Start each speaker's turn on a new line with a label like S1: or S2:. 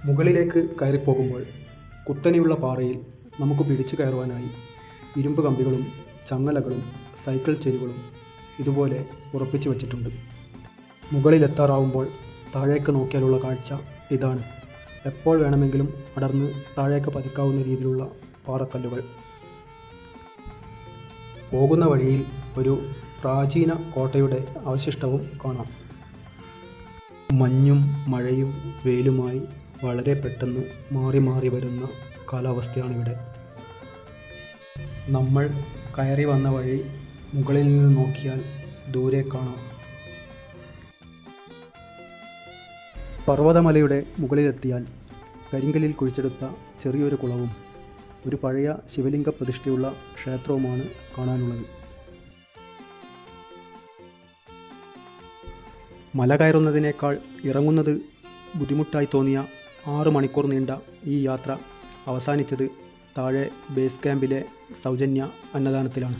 S1: മുകളിലേക്ക് കയറിപ്പോകുമ്പോൾ കുത്തനെയുള്ള പാറയിൽ നമുക്ക് പിടിച്ചു കയറുവാനായി ഇരുമ്പ് കമ്പികളും ചങ്ങലകളും സൈക്കിൾ ചെരുകളും ഇതുപോലെ ഉറപ്പിച്ചു വച്ചിട്ടുണ്ട്. മുകളിലെത്താറാവുമ്പോൾ താഴേക്ക് നോക്കിയാലുള്ള കാഴ്ച ഇതാണ്. എപ്പോൾ വേണമെങ്കിലും അടർന്ന് താഴേക്ക് പതിക്കാവുന്ന രീതിയിലുള്ള പാറക്കല്ലുകൾ. പോകുന്ന വഴിയിൽ ഒരു പ്രാചീന കോട്ടയുടെ അവശിഷ്ടവും കാണാം. മഞ്ഞും മഴയും വെയിലുമായി വളരെ പെട്ടെന്ന് മാറി മാറി വരുന്ന കാലാവസ്ഥയാണിവിടെ. നമ്മൾ കയറി വന്ന വഴി മുകളിൽ നിന്ന് നോക്കിയാൽ ദൂരെ കാണാം. പർവ്വതമലയുടെ മുകളിലെത്തിയാൽ കരിങ്കല്ലിൽ കുഴിച്ചെടുത്ത ചെറിയൊരു കുളവും ഒരു പഴയ ശിവലിംഗ പ്രതിഷ്ഠയുള്ള ക്ഷേത്രവുമാണ് കാണാനുള്ളത്. മല കയറുന്നതിനേക്കാൾ ഇറങ്ങുന്നത് ബുദ്ധിമുട്ടായി തോന്നിയ 6 മണിക്കൂർ നീണ്ട ഈ യാത്ര അവസാനിച്ചത് താഴെ ബേസ് ക്യാമ്പിലെ സൗജന്യ അന്നദാനത്തിലാണ്.